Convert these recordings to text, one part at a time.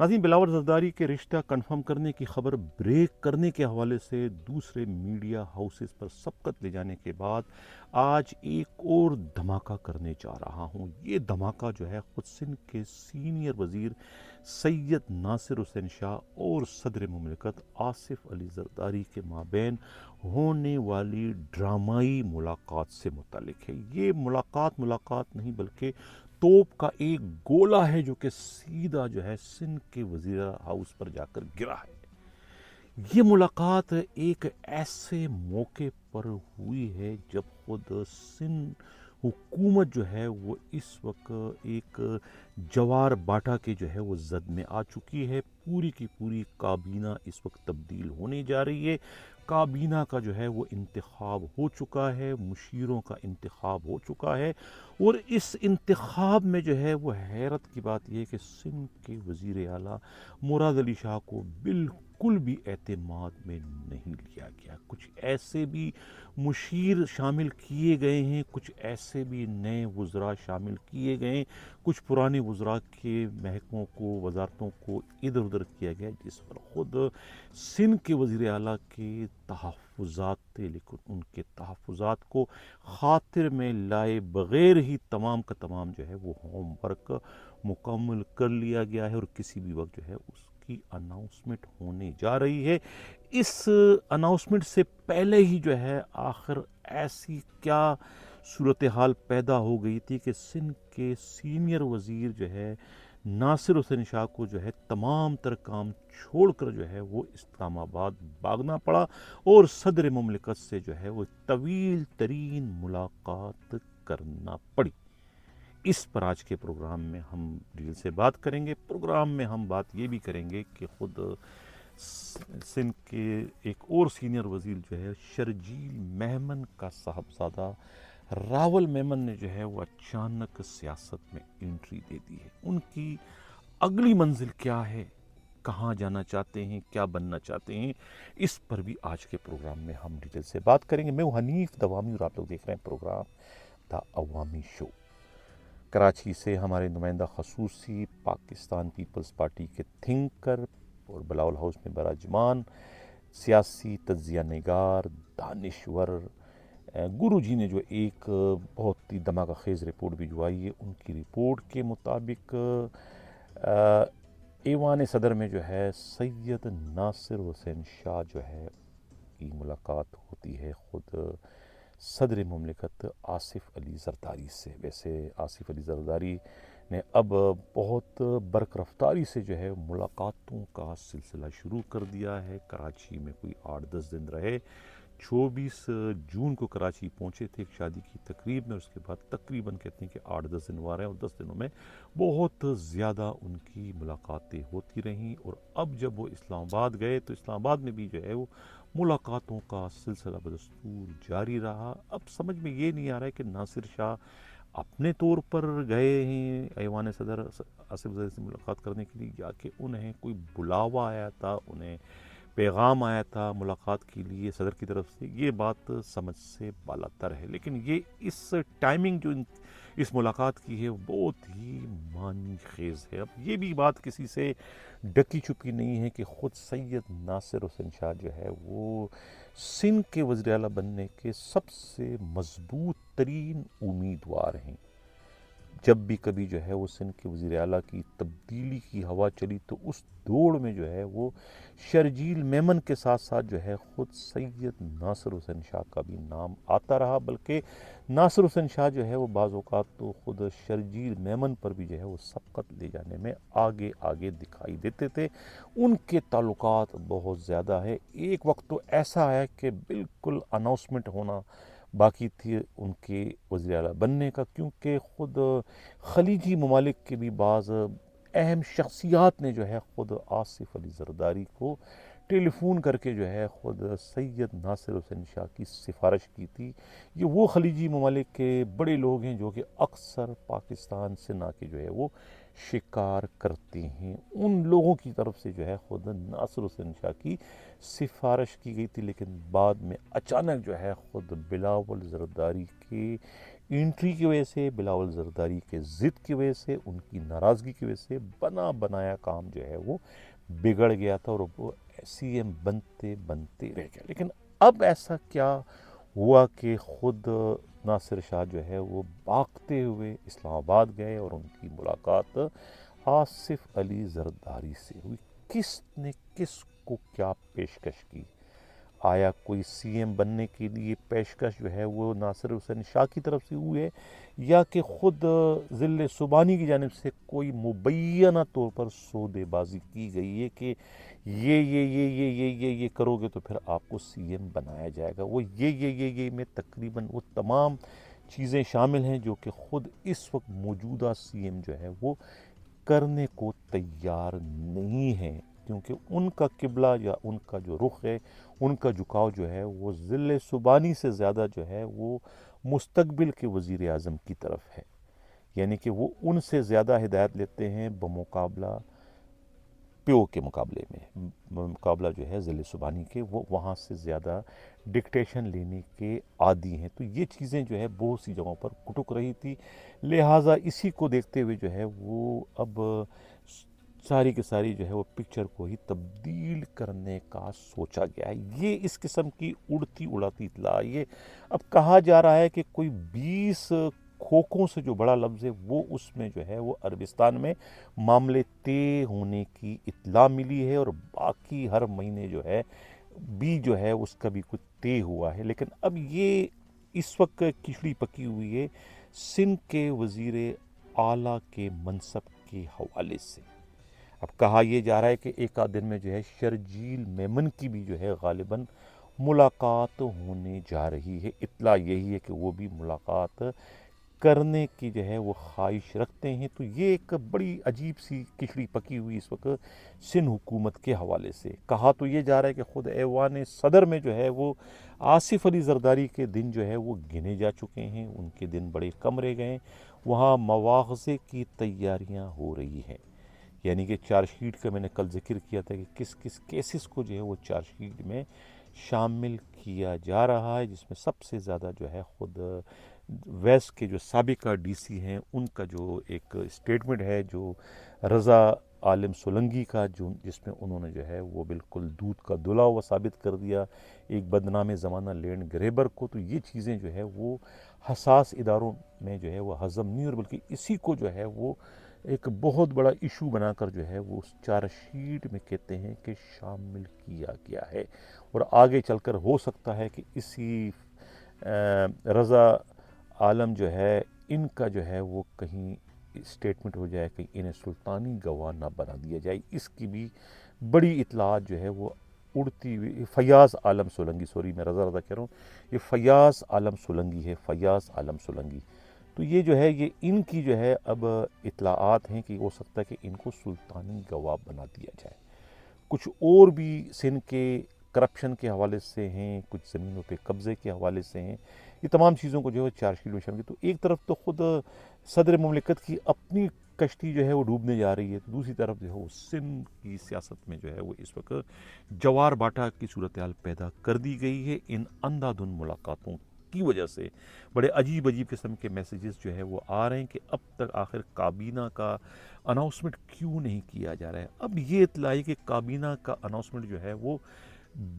ناظرین، بلاول زرداری کے رشتہ کنفرم کرنے کی خبر بریک کرنے کے حوالے سے دوسرے میڈیا ہاؤسز پر سبقت لے جانے کے بعد آج ایک اور دھماکہ کرنے جا رہا ہوں۔ یہ دھماکہ جو ہے خود سندھ کے سینئر وزیر سید ناصر حسین شاہ اور صدر مملکت آصف علی زرداری کے مابین ہونے والی ڈرامائی ملاقات سے متعلق ہے۔ یہ ملاقات نہیں بلکہ توپ کا ایک گولہ ہے جو کہ سیدھا جو ہے سندھ کے وزیر ہاؤس پر جا کر گرا ہے۔ یہ ملاقات ایک ایسے موقع پر ہوئی ہے جب خود سندھ حکومت جو ہے وہ اس وقت ایک جوار باٹا کے جو ہے وہ زد میں آ چکی ہے۔ پوری کی پوری کابینہ اس وقت تبدیل ہونے جا رہی ہے۔ کابینہ کا جو ہے وہ انتخاب ہو چکا ہے، مشیروں کا انتخاب ہو چکا ہے، اور اس انتخاب میں جو ہے وہ حیرت کی بات یہ ہے کہ سندھ کے وزیر اعلیٰ مراد علی شاہ کو بالکل بھی اعتماد میں نہیں لیا گیا۔ کچھ ایسے بھی مشیر شامل کیے گئے ہیں، کچھ ایسے بھی نئے وزراء شامل کیے گئے ہیں، کچھ پرانے وزراء کے محکموں کو، وزارتوں کو ادھر ادھر کیا گیا، جس پر خود سندھ کے وزیر اعلیٰ کے تحفظات تھے، لیکن ان کے تحفظات کو خاطر میں لائے بغیر ہی تمام کا تمام جو ہے وہ ہوم ورک مکمل کر لیا گیا ہے، اور کسی بھی وقت جو ہے اس کی اناؤنسمنٹ ہونے جا رہی ہے۔ اس اناؤنسمنٹ سے پہلے ہی جو ہے آخر ایسی کیا صورتحال پیدا ہو گئی تھی کہ سندھ کے سینئر وزیر جو ہے ناصر حسین شاہ کو جو ہے تمام تر کام چھوڑ کر جو ہے وہ اسلام آباد بھاگنا پڑا، اور صدر مملکت سے جو ہے وہ طویل ترین ملاقات کرنا پڑی۔ اس پر آج کے پروگرام میں ہم ڈیل سے بات کریں گے۔ پروگرام میں ہم بات یہ بھی کریں گے کہ خود سندھ کے ایک اور سینئر وزیر جو ہے شرجیل میمن کا صاحبزادہ راول میمن نے جو ہے وہ اچانک سیاست میں انٹری دے دی ہے۔ ان کی اگلی منزل کیا ہے، کہاں جانا چاہتے ہیں، کیا بننا چاہتے ہیں، اس پر بھی آج کے پروگرام میں ہم ڈیٹیل سے بات کریں گے۔ میں ہوں حنیف دوامی اور آپ لوگ دیکھ رہے ہیں پروگرام دا عوامی شو۔ کراچی سے ہمارے نمائندہ خصوصی پاکستان پیپلز پارٹی کے تھنکر اور بلاول ہاؤس میں براجمان سیاسی تجزیہ نگار دانشور گرو جی نے جو ایک بہت ہی دماغہ خیز رپورٹ بھجوائی ہے، ان کی رپورٹ کے مطابق ایوان صدر میں جو ہے سید ناصر حسین شاہ جو ہے کی ملاقات ہوتی ہے خود صدر مملکت آصف علی زرداری سے۔ ویسے آصف علی زرداری نے اب بہت برق رفتاری سے جو ہے ملاقاتوں کا سلسلہ شروع کر دیا ہے۔ کراچی میں کوئی 8-10 دن رہے، 24 جون کو کراچی پہنچے تھے ایک شادی کی تقریب میں، اس کے بعد تقریباً کہتے ہیں کہ 8-10 دن وہاں رہے، اور 10 دنوں میں بہت زیادہ ان کی ملاقاتیں ہوتی رہیں، اور اب جب وہ اسلام آباد گئے تو اسلام آباد میں بھی جو ہے وہ ملاقاتوں کا سلسلہ بدستور جاری رہا۔ اب سمجھ میں یہ نہیں آ رہا ہے کہ ناصر شاہ اپنے طور پر گئے ہیں ایوان صدر آصف زرداری سے ملاقات کرنے کے لیے، یا کہ انہیں کوئی بلاوا آیا تھا، انہیں پیغام آیا تھا ملاقات کے لیے صدر کی طرف سے۔ یہ بات سمجھ سے بالا تر ہے، لیکن یہ اس ٹائمنگ جو اس ملاقات کی ہے وہ بہت ہی معنی خیز ہے۔ اب یہ بھی بات کسی سے ڈکی چھپی نہیں ہے کہ خود سید ناصر حسین شاہ جو ہے وہ سندھ کے وزیر اعلیٰ بننے کے سب سے مضبوط ترین امیدوار ہیں۔ جب بھی کبھی جو ہے وہ سندھ کے وزیر اعلیٰ کی تبدیلی کی ہوا چلی تو اس دوڑ میں جو ہے وہ شرجیل میمن کے ساتھ ساتھ جو ہے خود سید ناصر حسین شاہ کا بھی نام آتا رہا، بلکہ ناصر حسین شاہ جو ہے وہ بعض اوقات تو خود شرجیل میمن پر بھی جو ہے وہ سبقت لے جانے میں آگے آگے دکھائی دیتے تھے۔ ان کے تعلقات بہت زیادہ ہے۔ ایک وقت تو ایسا ہے کہ بالکل اناؤنسمنٹ ہونا باقی تھی ان کے وزیر اعلیٰ بننے کا، کیونکہ خود خلیجی ممالک کے بھی بعض اہم شخصیات نے جو ہے خود آصف علی زرداری کو ٹیلی فون کر کے جو ہے خود سید ناصر حسین شاہ کی سفارش کی تھی۔ یہ وہ خلیجی ممالک کے بڑے لوگ ہیں جو کہ اکثر پاکستان سے نہ کے جو ہے وہ شکار کرتے ہیں، ان لوگوں کی طرف سے جو ہے خود ناصر حسین شاہ کی سفارش کی گئی تھی، لیکن بعد میں اچانک جو ہے خود بلاول زرداری کے انٹری کی وجہ سے، بلاول زرداری کے ضد کی وجہ سے، ان کی ناراضگی کی وجہ سے بنا بنایا کام جو ہے وہ بگڑ گیا تھا، اور وہ سی ایم بنتے بنتے رہ گیا۔ لیکن اب ایسا کیا ہوا کہ خود ناصر شاہ جو ہے وہ بھاگتے ہوئے اسلام آباد گئے، اور ان کی ملاقات آصف علی زرداری سے ہوئی۔ کس نے کس کو کیا پیشکش کی؟ آیا کوئی سی ایم بننے کے لیے پیشکش جو ہے وہ ناصر حسین شاہ کی طرف سے ہوئی ہے، یا کہ خود ظل سبحانی کی جانب سے کوئی مبینہ طور پر سودے بازی کی گئی ہے کہ یہ کرو گے تو پھر آپ کو سی ایم بنایا جائے گا؟ وہ یہ میں تقریباً وہ تمام چیزیں شامل ہیں جو کہ خود اس وقت موجودہ سی ایم جو ہے وہ کرنے کو تیار نہیں ہیں، کیونکہ ان کا قبلہ یا ان کا جو رخ ہے، ان کا جھکاؤ جو ہے وہ ظل سبحانی سے زیادہ جو ہے وہ مستقبل کے وزیر اعظم کی طرف ہے، یعنی کہ وہ ان سے زیادہ ہدایت لیتے ہیں بمقابلہ پیو کے مقابلے میں، مقابلہ جو ہے ظل سبحانی کے، وہ وہاں سے زیادہ ڈکٹیشن لینے کے عادی ہیں۔ تو یہ چیزیں جو ہے بہت سی جگہوں پر کٹک رہی تھی، لہٰذا اسی کو دیکھتے ہوئے جو ہے وہ اب ساری کی ساری جو ہے وہ پکچر کو ہی تبدیل کرنے کا سوچا گیا ہے۔ یہ اس قسم کی اڑتی اڑاتی اطلاع، یہ اب کہا جا رہا ہے کہ کوئی 20 کھوکھوں سے جو بڑا لفظ ہے وہ اس میں جو ہے وہ عربستان میں معاملے طے ہونے کی اطلاع ملی ہے، اور باقی ہر مہینے جو ہے بھی جو ہے اس کا بھی کچھ طے ہوا ہے۔ لیکن اب یہ اس وقت کھچڑی پکی ہوئی ہے سندھ کے وزیر اعلیٰ کے منصب کے حوالے سے۔ اب کہا یہ جا رہا ہے کہ ایک آدھ دن میں جو ہے شرجیل میمن کی بھی جو ہے غالباً ملاقات ہونے جا رہی ہے۔ اطلاع یہی ہے کہ وہ بھی ملاقات کرنے کی جو ہے وہ خواہش رکھتے ہیں۔ تو یہ ایک بڑی عجیب سی کھچڑی پکی ہوئی اس وقت سندھ حکومت کے حوالے سے۔ کہا تو یہ جا رہا ہے کہ خود ایوان صدر میں جو ہے وہ آصف علی زرداری کے دن جو ہے وہ گنے جا چکے ہیں، ان کے دن بڑے کم رہ گئے ہیں۔ وہاں مواخذے کی تیاریاں ہو رہی ہیں، یعنی کہ چارج شیٹ کا میں نے کل ذکر کیا تھا کہ کس کس کیسز کو جو ہے وہ چارج شیٹ میں شامل کیا جا رہا ہے، جس میں سب سے زیادہ جو ہے خود ویسٹ کے جو سابقہ ڈی سی ہیں ان کا جو ایک اسٹیٹمنٹ ہے، جو رضا عالم سولنگی کا، جس میں انہوں نے جو ہے وہ بالکل دودھ کا دھلا ہوا ثابت کر دیا ایک بدنام زمانہ لینڈ گریبر کو۔ تو یہ چیزیں جو ہے وہ حساس اداروں میں جو ہے وہ ہضم نہیں، اور بلکہ اسی کو جو ہے وہ ایک بہت بڑا ایشو بنا کر جو ہے وہ اس چارج شیٹ میں کہتے ہیں کہ شامل کیا گیا ہے، اور آگے چل کر ہو سکتا ہے کہ اسی رضا عالم جو ہے ان کا جو ہے وہ کہیں اسٹیٹمنٹ ہو جائے کہ انہیں سلطانی گواہ نہ بنا دیا جائے۔ اس کی بھی بڑی اطلاعات جو ہے وہ اڑتی ہوئی۔ فیاض عالم سولنگی، سوری میں رضا کہہ رہا ہوں، یہ فیاض عالم سولنگی ہے، فیاض عالم سولنگی۔ تو یہ جو ہے یہ ان کی جو ہے اب اطلاعات ہیں کہ ہو سکتا ہے کہ ان کو سلطانی گواہ بنا دیا جائے۔ کچھ اور بھی سندھ کے کرپشن کے حوالے سے ہیں، کچھ زمینوں پہ قبضے کے حوالے سے ہیں، یہ تمام چیزوں کو جو ہے چارج شیٹ میں شامل کی۔ تو ایک طرف تو خود صدر مملکت کی اپنی کشتی جو ہے وہ ڈوبنے جا رہی ہے، تو دوسری طرف جو ہے وہ سندھ کی سیاست میں جو ہے وہ اس وقت جوار باٹا کی صورتحال پیدا کر دی گئی ہے ان اندھا دھند ملاقاتوں کی وجہ سے۔ بڑے عجیب قسم کے میسیجز جو ہے وہ آ رہے ہیں کہ اب تک آخر کابینہ کا اناؤنسمنٹ کیوں نہیں کیا جا رہا ہے۔ اب یہ اطلاع ہے کہ کابینہ کا اناؤنسمنٹ جو ہے وہ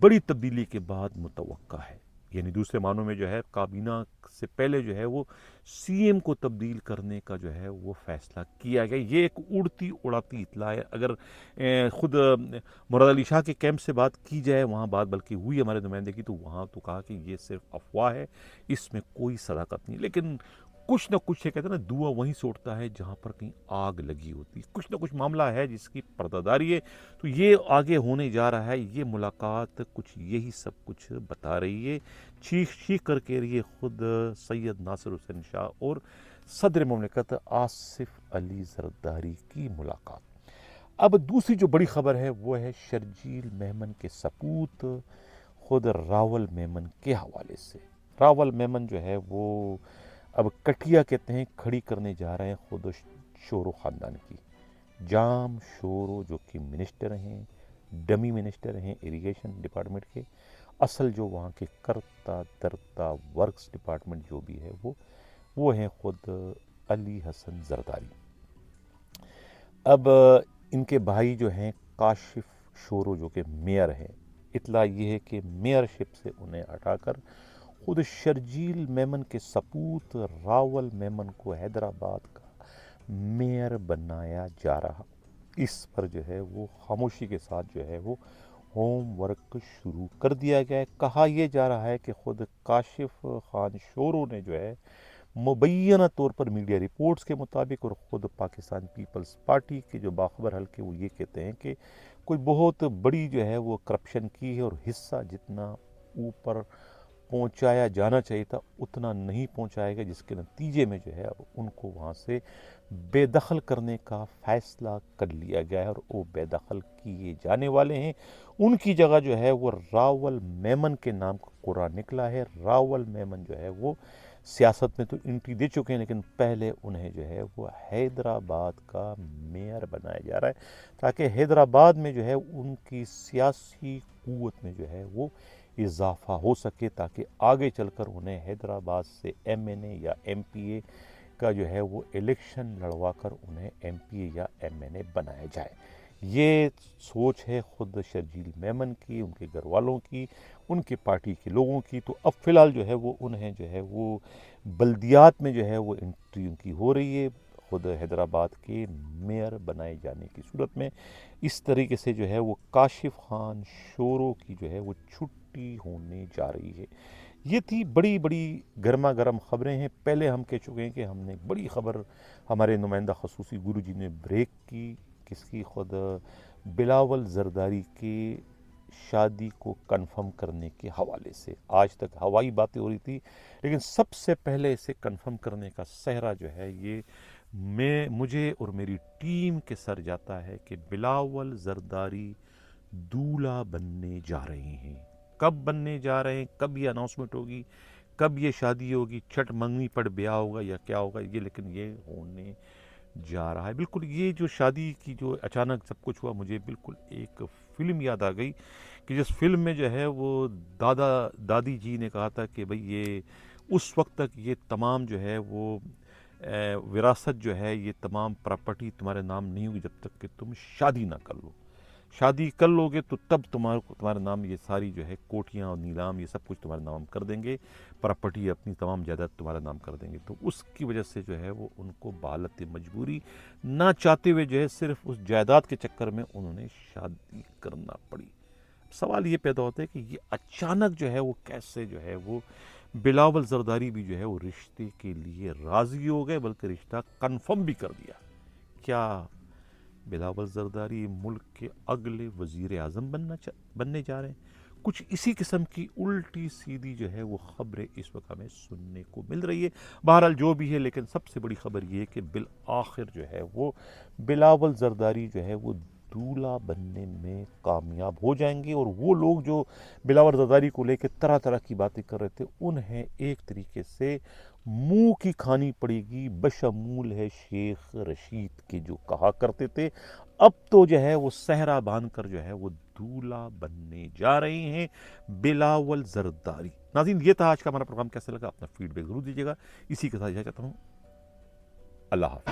بڑی تبدیلی کے بعد متوقع ہے، یعنی دوسرے معنوں میں جو ہے کابینہ سے پہلے جو ہے وہ سی ایم کو تبدیل کرنے کا جو ہے وہ فیصلہ کیا گیا۔ یہ ایک اڑتی اڑاتی اطلاع ہے۔ اگر خود مراد علی شاہ کے کیمپ سے بات کی جائے، وہاں بات بلکہ ہوئی ہمارے نمائندے کی، تو وہاں تو کہا کہ یہ صرف افواہ ہے، اس میں کوئی صداقت نہیں، لیکن کچھ نہ کچھ کہتے ہیں نا دھواں وہیں سے اٹھتا ہے جہاں پر کہیں آگ لگی ہوتی، کچھ نہ کچھ معاملہ ہے جس کی پردہ داری ہے۔ تو یہ آگے ہونے جا رہا ہے، یہ ملاقات کچھ یہی سب کچھ بتا رہی ہے، چیخ چیخ کر کے رہی ہے خود سید ناصر حسین شاہ اور صدر مملکت آصف علی زرداری کی ملاقات۔ اب دوسری جو بڑی خبر ہے وہ ہے شرجیل میمن کے سپوت خود راول میمن کے حوالے سے۔ راول میمن جو ہے وہ اب کٹیا کہتے ہیں کھڑی کرنے جا رہے ہیں خود شورو خاندان کی۔ جام شورو جو کہ منسٹر ہیں، ڈمی منسٹر ہیں اریگیشن ڈپارٹمنٹ کے، اصل جو وہاں کے کرتا درتا ورکس ڈپارٹمنٹ جو بھی ہے وہ وہ ہیں خود علی حسن زرداری۔ اب ان کے بھائی جو ہیں کاشف شورو جو کہ میئر ہیں، اطلاع یہ ہے کہ میئر شپ سے انہیں ہٹا کر خود شرجیل میمن کے سپوت راول میمن کو حیدرآباد کا میئر بنایا جا رہا۔ اس پر جو ہے وہ خاموشی کے ساتھ جو ہے وہ ہوم ورک شروع کر دیا گیا ہے۔ کہا یہ جا رہا ہے کہ خود کاشف خان شورو نے جو ہے مبینہ طور پر میڈیا رپورٹس کے مطابق اور خود پاکستان پیپلز پارٹی کے جو باخبر حلقے وہ یہ کہتے ہیں کہ کوئی بہت بڑی جو ہے وہ کرپشن کی ہے اور حصہ جتنا اوپر پہنچایا جانا چاہیے تھا اتنا نہیں پہنچایا گیا، جس کے نتیجے میں جو ہے ان کو وہاں سے بے دخل کرنے کا فیصلہ کر لیا گیا ہے اور وہ بے دخل کیے جانے والے ہیں۔ ان کی جگہ جو ہے وہ راول میمن کے نام کا قرعہ نکلا ہے۔ راول میمن جو ہے وہ سیاست میں تو انٹری دے چکے ہیں، لیکن پہلے انہیں جو ہے وہ حیدرآباد کا میئر بنایا جا رہا ہے تاکہ حیدرآباد میں جو ہے ان کی سیاسی قوت میں جو ہے وہ اضافہ ہو سکے، تاکہ آگے چل کر انہیں حیدرآباد سے ایم این اے یا ایم پی اے کا جو ہے وہ الیکشن لڑوا کر انہیں ایم پی اے یا ایم این اے بنایا جائے۔ یہ سوچ ہے خود شرجیل میمن کی، ان کے گھر والوں کی، ان کے پارٹی کے لوگوں کی۔ تو اب فی الحال جو ہے وہ انہیں جو ہے وہ بلدیات میں جو ہے وہ انٹری ان کی ہو رہی ہے خود حیدرآباد کے میئر بنائے جانے کی صورت میں۔ اس طریقے سے جو ہے وہ کاشف خان شورو کی جو ہے وہ چھٹی ہونے جا رہی ہے۔ یہ تھی بڑی بڑی گرما گرم خبریں ہیں۔ پہلے ہم کہہ چکے ہیں کہ ہم نے بڑی خبر ہمارے نمائندہ خصوصی گرو جی نے بریک کی، کس کی، خود بلاول زرداری کی شادی کو کنفرم کرنے کے حوالے سے۔ آج تک ہوائی باتیں ہو رہی تھی، لیکن سب سے پہلے اسے کنفرم کرنے کا صحرا جو ہے یہ مجھے اور میری ٹیم کے سر جاتا ہے کہ بلاول زرداری دولہا بننے جا رہے ہیں۔ کب بننے جا رہے ہیں، کب یہ اناؤنسمنٹ ہوگی، کب یہ شادی ہوگی، چھٹ منگنی پڑ بیاہ ہوگا یا کیا ہوگا یہ، لیکن یہ ہونے جا رہا ہے۔ بالکل یہ جو شادی کی جو اچانک سب کچھ ہوا، مجھے بالکل ایک فلم یاد آ گئی کہ جس فلم میں جو ہے وہ دادی جی نے کہا تھا کہ بھئی یہ اس وقت تک یہ تمام جو ہے وہ وراثت جو ہے یہ تمام پراپرٹی تمہارے نام نہیں ہوگی جب تک کہ تم شادی نہ کر لو۔ شادی کر لو گے تو تب تمہارے نام یہ ساری جو ہے کوٹیاں اور نیلام یہ سب کچھ تمہارے نام کر دیں گے، پراپرٹی اپنی تمام جائیداد تمہارا نام کر دیں گے۔ تو اس کی وجہ سے جو ہے وہ ان کو بحالت مجبوری نہ چاہتے ہوئے جو ہے صرف اس جائیداد کے چکر میں انہوں نے شادی کرنا پڑی۔ سوال یہ پیدا ہوتا ہے کہ یہ اچانک جو ہے وہ کیسے جو ہے وہ بلاول زرداری بھی جو ہے وہ رشتے کے لیے راضی ہو گئے، بلکہ رشتہ کنفرم بھی کر دیا۔ کیا بلاول زرداری ملک کے اگلے وزیر اعظم بننے جا رہے ہیں؟ کچھ اسی قسم کی الٹی سیدھی جو ہے وہ خبریں اس وقت ہمیں سننے کو مل رہی ہے۔ بہرحال جو بھی ہے، لیکن سب سے بڑی خبر یہ ہے کہ بالآخر جو ہے وہ بلاول زرداری جو ہے وہ دولہا بننے میں کامیاب ہو جائیں گے، اور وہ لوگ جو بلاول زرداری کو لے کے طرح طرح کی باتیں کر رہے تھے انہیں ایک طریقے سے منہ کی کھانی پڑے گی، بشمول ہے شیخ رشید کے جو کہا کرتے تھے اب تو جو ہے وہ صحرا باندھ کر جو ہے وہ دولہا بننے جا رہے ہیں بلاول زرداری۔ ناظرین، یہ تھا آج کا ہمارا پروگرام۔ کیسا لگا اپنا فیڈ بیک ضرور دیجیے گا۔ اسی کے ساتھ اجازت چاہتا ہوں، اللہ حافظ۔